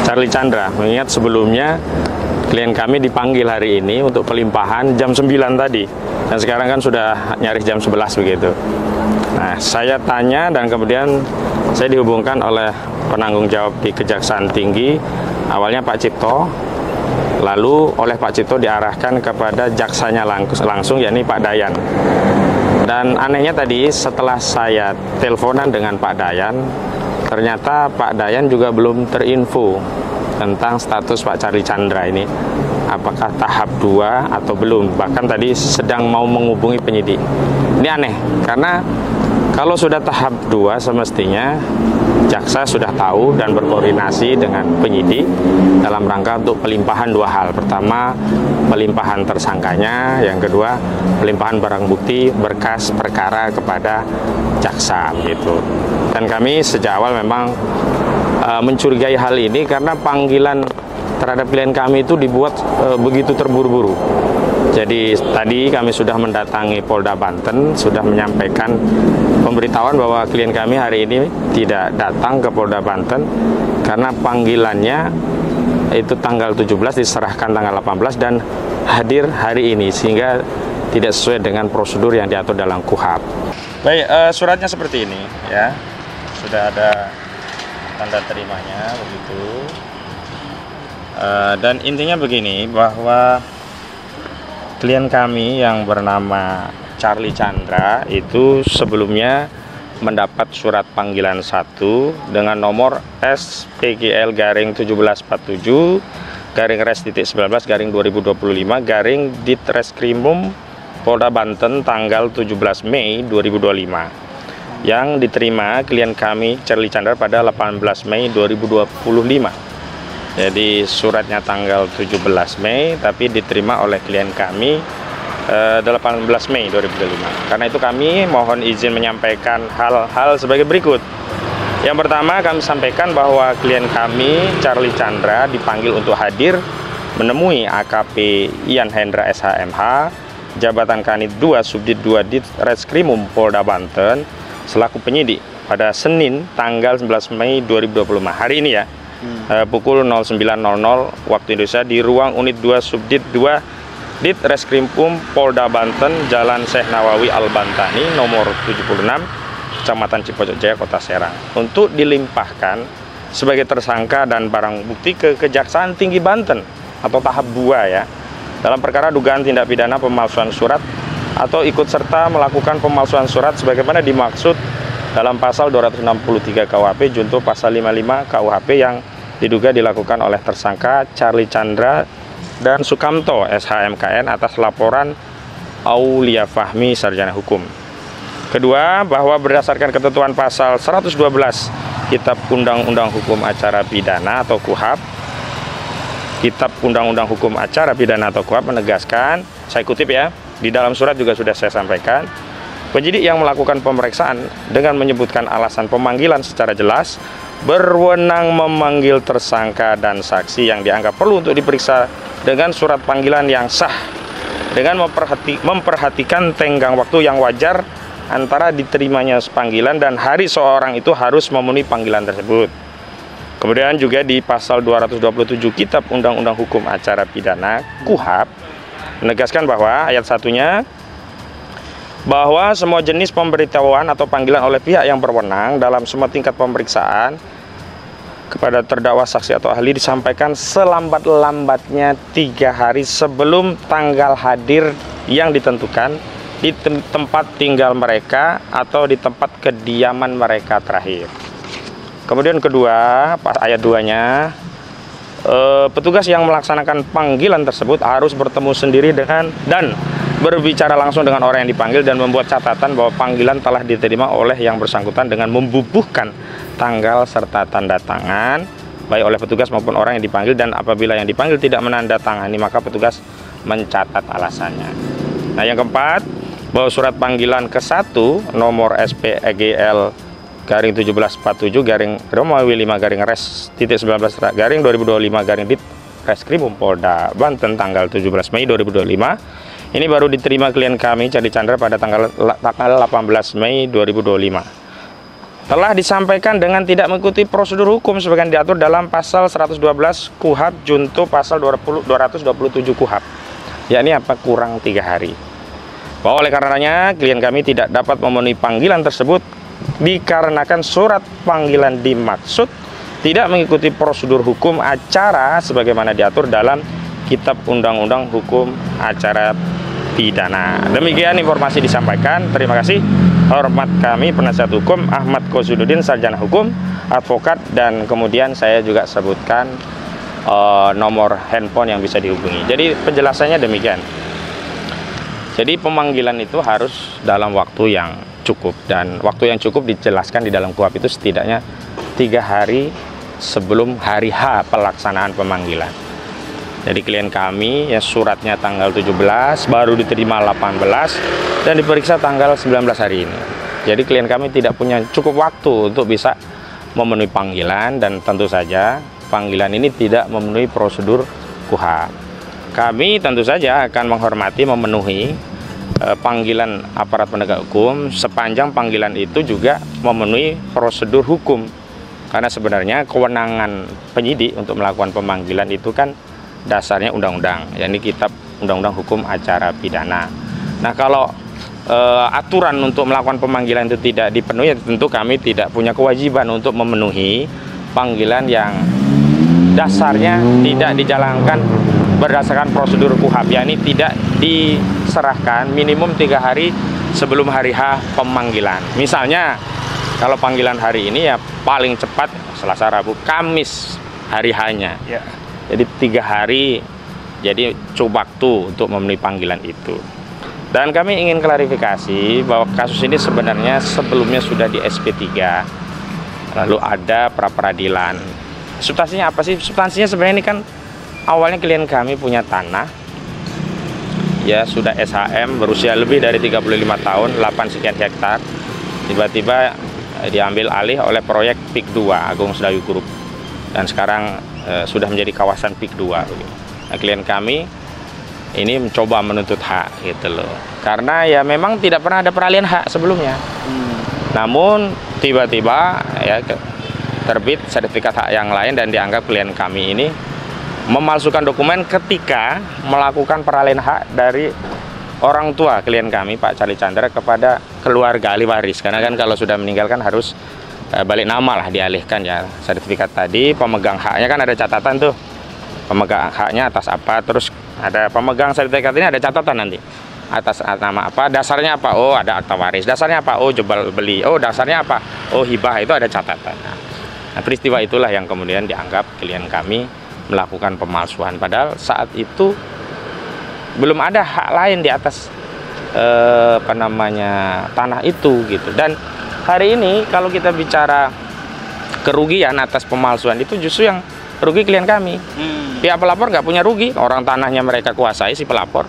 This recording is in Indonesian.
Charlie Chandra. Mengingat sebelumnya klien kami dipanggil hari ini untuk pelimpahan jam 9 tadi, dan sekarang kan sudah nyaris jam 11 begitu. Nah, saya tanya dan kemudian saya dihubungkan oleh penanggung jawab di Kejaksaan Tinggi, awalnya Pak Cipto, lalu oleh Pak Cipto diarahkan kepada jaksanya langsung, yakni Pak Dayan. Dan anehnya tadi setelah saya teleponan dengan Pak Dayan, ternyata Pak Dayan juga belum terinfo tentang status Pak Charlie Chandra ini, apakah tahap 2 atau belum. Bahkan tadi sedang mau menghubungi penyidik. Ini aneh, karena kalau sudah tahap 2 semestinya jaksa sudah tahu dan berkoordinasi dengan penyidik dalam rangka untuk pelimpahan 2 hal. Pertama, pelimpahan tersangkanya, yang kedua, pelimpahan barang bukti berkas perkara kepada jaksa gitu. Dan kami sejak awal memang mencurigai hal ini karena panggilan terhadap klien kami itu dibuat begitu terburu-buru. Jadi tadi kami sudah mendatangi Polda Banten, sudah menyampaikan pemberitahuan bahwa klien kami hari ini tidak datang ke Polda Banten karena panggilannya itu tanggal 17, diserahkan tanggal 18 dan hadir hari ini, sehingga tidak sesuai dengan prosedur yang diatur dalam KUHP. Baik, suratnya seperti ini ya, sudah ada tanda terimanya begitu. Dan intinya begini, bahwa klien kami yang bernama Charlie Chandra itu sebelumnya mendapat surat panggilan 1 dengan nomor SPGL-1747-RES-19-2025 Ditreskrimum Polda Banten tanggal 17 Mei 2025 yang diterima klien kami Charlie Chandra pada 18 Mei 2025. Jadi suratnya tanggal 17 Mei tapi diterima oleh klien kami 18 Mei 2025. Karena itu kami mohon izin menyampaikan hal-hal sebagai berikut. Yang pertama, kami sampaikan bahwa klien kami Charlie Chandra dipanggil untuk hadir menemui AKP Ian Hendra SHMH, Jabatan Kanit 2 Subdit 2 Ditreskrimum Polda Banten selaku penyidik pada Senin tanggal 11 Mei 2025 hari ini ya. Pukul 09.00 waktu Indonesia di ruang unit 2 Subdit 2 Ditreskrimum Polda Banten, Jalan Syekh Nawawi Al-Bantani nomor 76, Kecamatan Cipocok Jaya, Kota Serang, untuk dilimpahkan sebagai tersangka dan barang bukti ke Kejaksaan Tinggi Banten atau tahap 2 ya, dalam perkara dugaan tindak pidana pemalsuan surat atau ikut serta melakukan pemalsuan surat sebagaimana dimaksud dalam pasal 263 KUHP junto pasal 55 KUHP yang diduga dilakukan oleh tersangka Charlie Chandra dan Sukamto SHMKN atas laporan Aulia Fahmi Sarjana Hukum. Kedua, bahwa berdasarkan ketentuan pasal 112 Kitab Undang-Undang Hukum Acara Pidana atau KUHP, Kitab Undang-Undang Hukum Acara Pidana atau KUHP menegaskan, saya kutip ya, di dalam surat juga sudah saya sampaikan, penyidik yang melakukan pemeriksaan dengan menyebutkan alasan pemanggilan secara jelas berwenang memanggil tersangka dan saksi yang dianggap perlu untuk diperiksa dengan surat panggilan yang sah dengan memperhatikan tenggang waktu yang wajar antara diterimanya panggilan dan hari seorang itu harus memenuhi panggilan tersebut. Kemudian juga di pasal 227 Kitab Undang-Undang Hukum Acara Pidana KUHP menegaskan bahwa ayat 1-nya bahwa semua jenis pemberitahuan atau panggilan oleh pihak yang berwenang dalam semua tingkat pemeriksaan kepada terdakwa, saksi atau ahli disampaikan selambat-lambatnya 3 hari sebelum tanggal hadir yang ditentukan di tempat tinggal mereka atau di tempat kediaman mereka terakhir. Kemudian kedua, ayat 2-nya, petugas yang melaksanakan panggilan tersebut harus bertemu sendiri dengan dan berbicara langsung dengan orang yang dipanggil dan membuat catatan bahwa panggilan telah diterima oleh yang bersangkutan dengan membubuhkan tanggal serta tanda tangan baik oleh petugas maupun orang yang dipanggil, dan apabila yang dipanggil tidak menandatangani maka petugas mencatat alasannya. Nah, yang keempat, bahwa surat panggilan ke-1 nomor SPGL garing 1747 garing Romawi 5 garing res titik 19 garing 2025 garing Ditreskrimum Polda Banten tanggal 17 Mei 2025 ini baru diterima klien kami Charlie Chandra pada tanggal 18 Mei 2025. telah disampaikan dengan tidak mengikuti prosedur hukum sebagaimana diatur dalam pasal 112 KUHP junto pasal 227 KUHP, yakni apa? Kurang 3 hari. Bahwa oleh karenanya klien kami tidak dapat memenuhi panggilan tersebut dikarenakan surat panggilan dimaksud tidak mengikuti prosedur hukum acara sebagaimana diatur dalam Kitab Undang-Undang Hukum Acara Pidana. Demikian informasi disampaikan. Terima kasih. Hormat kami penasihat hukum Ahmad Qasududin, sarjana hukum, advokat, dan kemudian saya juga sebutkan nomor handphone yang bisa dihubungi. Jadi penjelasannya demikian. Jadi pemanggilan itu harus dalam waktu yang cukup, dan waktu yang cukup dijelaskan di dalam KUHP itu setidaknya 3 hari sebelum hari H pelaksanaan pemanggilan. Jadi klien kami ya suratnya tanggal 17, baru diterima 18, dan diperiksa tanggal 19 hari ini. Jadi klien kami tidak punya cukup waktu untuk bisa memenuhi panggilan, dan tentu saja panggilan ini tidak memenuhi prosedur KUHP. Kami tentu saja akan menghormati memenuhi panggilan aparat penegak hukum sepanjang panggilan itu juga memenuhi prosedur hukum. Karena sebenarnya kewenangan penyidik untuk melakukan pemanggilan itu kan dasarnya undang-undang, yakni Kitab Undang-Undang Hukum Acara Pidana. Nah, kalau aturan untuk melakukan pemanggilan itu tidak dipenuhi, tentu kami tidak punya kewajiban untuk memenuhi panggilan yang dasarnya tidak dijalankan berdasarkan prosedur KUHP, yakni tidak diserahkan minimum 3 hari sebelum hari H pemanggilan. Misalnya, kalau panggilan hari ini ya paling cepat Selasa, Rabu, Kamis hari H-nya. Ya. Jadi 3 hari, jadi cukup waktu untuk memenuhi panggilan itu. Dan kami ingin klarifikasi bahwa kasus ini sebenarnya sebelumnya sudah di SP3, lalu ada pra-peradilan. Substansinya apa sih? Substansinya sebenarnya ini kan awalnya klien kami punya tanah, ya sudah SHM, berusia lebih dari 35 tahun, 8 sekian hektar, tiba-tiba diambil alih oleh proyek PIK 2 Agung Sedayu Group, dan sekarang sudah menjadi kawasan PIK 2. Nah, klien kami ini mencoba menuntut hak gitu loh, karena ya memang tidak pernah ada peralihan hak sebelumnya. Namun tiba-tiba ya terbit sertifikat hak yang lain, dan dianggap klien kami ini memalsukan dokumen ketika melakukan peralihan hak dari orang tua klien kami Pak Charlie Chandra kepada keluarga ahli waris. Karena kan kalau sudah meninggal kan harus balik nama lah, dialihkan ya. Sertifikat tadi pemegang haknya kan ada catatan tuh, pemegang haknya atas apa, terus ada pemegang sertifikat ini ada catatan nanti atas nama apa, dasarnya apa, oh ada akta waris, dasarnya apa, oh jual beli, oh dasarnya apa, oh hibah, itu ada catatan. Nah, peristiwa itulah yang kemudian dianggap klien kami melakukan pemalsuan, padahal saat itu belum ada hak lain di atas tanah itu gitu. Dan hari ini kalau kita bicara kerugian atas pemalsuan itu justru yang rugi klien kami. Pihak pelapor nggak punya rugi, orang tanahnya mereka kuasai si pelapor.